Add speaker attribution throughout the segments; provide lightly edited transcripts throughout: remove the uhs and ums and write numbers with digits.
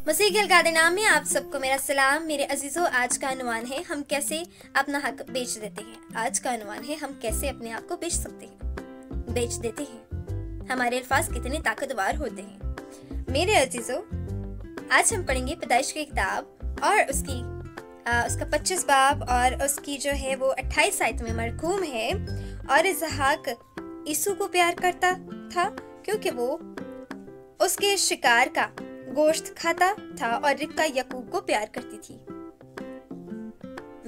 Speaker 1: मसीह का नाम में आप सबको मेरा सलाम। मेरे अजीजों, आज का अनुमान है हम कैसे अपना हक बेच देते हैं। आज का अनुमान है हम कैसे अपने आप को बेच सकते हैं, बेच देते हैं। हमारे अल्फाज कितने ताकतवर होते हैं। मेरे अजीजों, आज हम पढ़ेंगे पैदाइश की किताब और उसका 25 बाब और उसकी जो है वो 28 आयत में मरकूम है। और इसहाक यीशु को प्यार करता था क्योंकि वो उसके शिकार का गोश्त खाता था और रिबका याकूब को प्यार करती थी।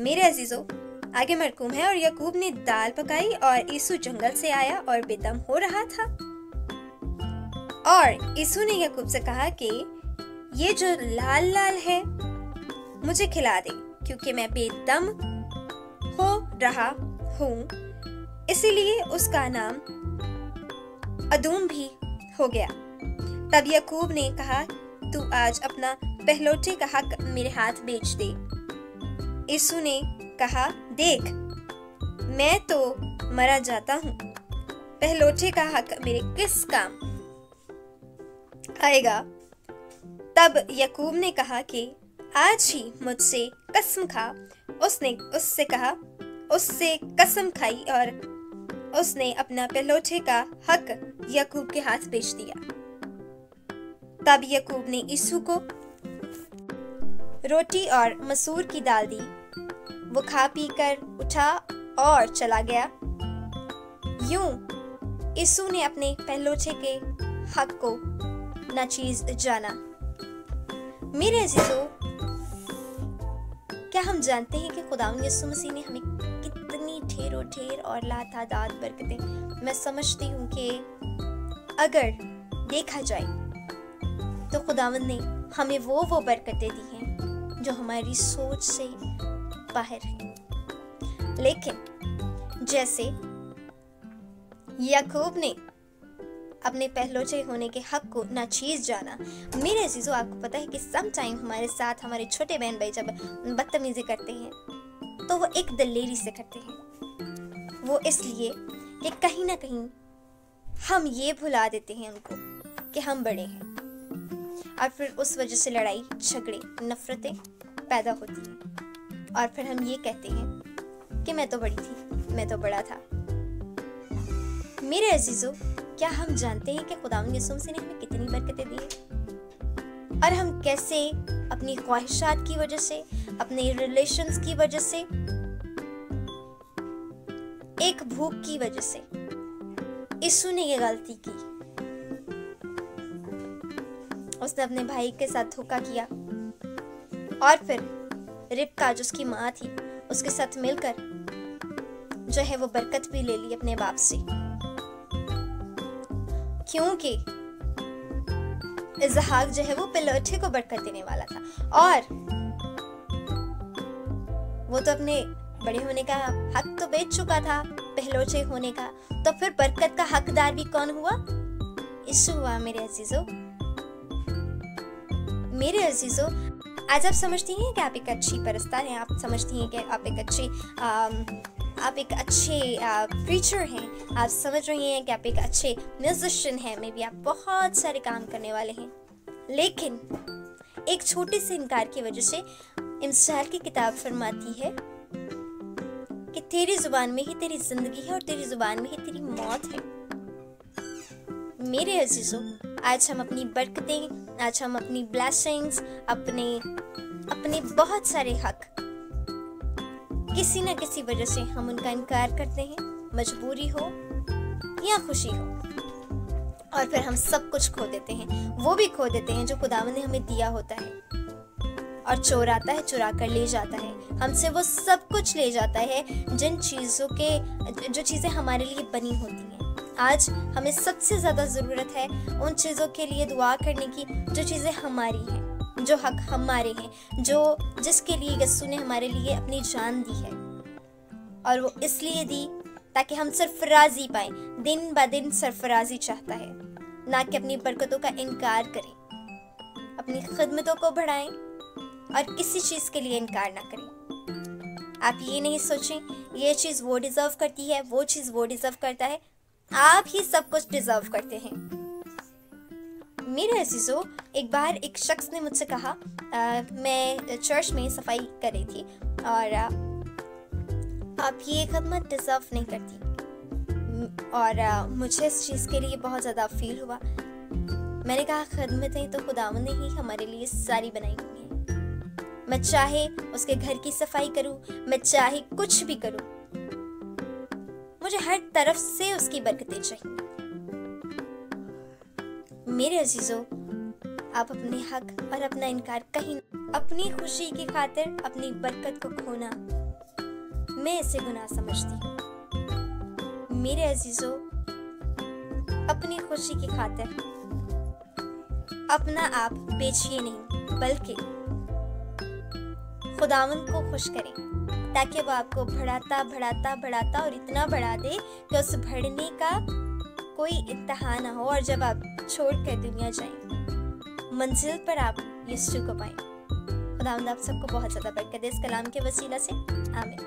Speaker 1: मेरे अजीजों, आगे मरकूम है, और याकूब ने दाल पकाई और यीशु जंगल से आया और बेदम हो रहा था। और यीशु ने याकूब से कहा कि ये जो लाल लाल है मुझे खिला दे, क्योंकि मैं बेदम हो रहा हूँ। इसीलिए उसका नाम अदूम भी हो गया। तब याकूब ने कहा, तू आज अपना पहलौठे का हक मेरे हाथ बेच दे। यीशु ने कहा, देख, मैं तो मरा जाता हूँ, पहलौठे का हक मेरे किस काम आएगा। तब याकूब ने कहा कि आज ही मुझसे कसम खा। उसने उससे कसम खाई और उसने अपना पहलौठे का हक याकूब के हाथ बेच दिया। तब याकूब ने यीशु को रोटी और मसूर की दाल दी। वो खा पी कर उठा और चला गया। यूं यीशु ने अपने पहलौठे के हक को नाचीज जाना। मेरे अजीजों, क्या हम जानते हैं कि खुदावंद यीशु मसीह ने हमें कितनी ढेरों ढेर और लातादाद बरकतें। मैं समझती हूँ कि अगर देखा जाए तो खुदावंद ने हमें वो बरकतें दी हैं जो हमारी सोच से बाहर है। लेकिन जैसे याकूब ने अपने पहलौठे होने के हक को नाचीज जाना। मेरे अजीजों, आपको पता है कि सम टाइम हमारे साथ हमारे छोटे बहन भाई जब बदतमीजी करते हैं तो वो एक दलेरी से करते हैं। वो इसलिए कि कहीं ना कहीं हम ये भुला देते हैं उनको कि हम बड़े हैं, और फिर उस वजह से लड़ाई झगड़े नफरतें पैदा होती हैं। और फिर हम ये कहते हैं कि मैं तो बड़ी थी, मैं तो बड़ा था। मेरे अजीजों, क्या हम जानते हैं कि खुदावंद यीशु मसीह ने हमें कितनी बरकतें दी हैं और हम कैसे अपनी ख्वाहिशात की वजह से, अपने रिलेशंस की वजह से, एक भूख की वजह से यीशु ने ये गलती की। उसने अपने भाई के साथ धोखा किया और फिर रिबका जो उसकी माँ थी उसके साथ मिलकर जो है वो बरकत भी ले ली अपने बाप से, क्योंकि इसहाक जो है वो पहलौठे को बरकत देने वाला था और वो तो अपने बड़े होने का हक तो बेच चुका था पहलौठे होने का। तो फिर बरकत का हकदार भी कौन हुआ? यीशु हुआ। मेरे अजीजों, आज आप समझती हैं कि आप एक अच्छी परस्तार हैं, आप समझती हैं कि आप एक अच्छे प्रीचर हैं, आप समझ रही हैं कि आप एक अच्छे म्यूजिशियन हैं, मे बी आप बहुत सारे काम करने वाले हैं। लेकिन एक छोटे से इनकार की वजह से इमसाल की किताब फरमाती है कि तेरी जुबान में ही तेरी जिंदगी है और तेरी जुबान में ही तेरी मौत है। मेरे अजीजों, आज हम अपनी बरकतें, आज हम अपनी ब्लेसिंग्स, अपने बहुत सारे हक किसी न किसी वजह से हम उनका इनकार करते हैं, मजबूरी हो या खुशी हो, और फिर हम सब कुछ खो देते हैं। वो भी खो देते हैं जो खुदावंद ने हमें दिया होता है। और चोर आता है, चुरा कर ले जाता है, हमसे वो सब कुछ ले जाता है जो चीज़ें हमारे लिए बनी होती हैं। आज हमें सबसे ज़्यादा ज़रूरत है उन चीज़ों के लिए दुआ करने की जो चीज़ें हमारी हैं, जो हक हमारे हैं, जिसके लिए यीशु ने हमारे लिए अपनी जान दी है। और वो इसलिए दी ताकि हम सरफराजी पाएं। दिन ब दिन सरफराजी चाहता है, ना कि अपनी बरकतों का इनकार करें, अपनी खिदमतों को बढ़ाएं और किसी चीज़ के लिए इनकार ना करें। आप ये नहीं सोचें ये चीज़ वो डिज़र्व करती है, वो चीज़ वो डिज़र्व करता है। आप ही सब कुछ डिजर्व करते हैं। मेरे अजीज़ों, एक बार एक शख्स ने मुझसे कहा, मैं चर्च में सफाई कर रही थी और आप ये खदमत डिज़र्व नहीं करती। और मुझे इस चीज़ के लिए बहुत ज़्यादा फील हुआ। मैंने कहा, खदमतें तो खुदावंद ने ही हमारे लिए सारी बनाई हुई हैं। मैं चाहे उसके घर की सफाई करूं, मैं चाहे कुछ भी करूं, मुझे हर तरफ से उसकी बरकतें चाहिए। मेरे अजीजों, आप अपने हक और अपना इनकार कहीं, अपनी खुशी की खातिर अपनी बरकत को खोना, मैं इसे गुनाह समझती हूँ। मेरे अजीजों, अपनी खुशी की खातिर अपना आप बेचिए नहीं, बल्कि खुदावंद को खुश करें, ताकि वो आपको बढ़ाता बढ़ाता बढ़ाता और इतना बढ़ा दे कि उस बढ़ने का कोई इंतहा ना हो, और जब आप छोड़कर दुनिया जाएं, मंजिल पर आप यीशु को पाएं। खुदावंद आप सबको बहुत ज़्यादा बरकत दे इस कलाम के वसीला से। आमीन।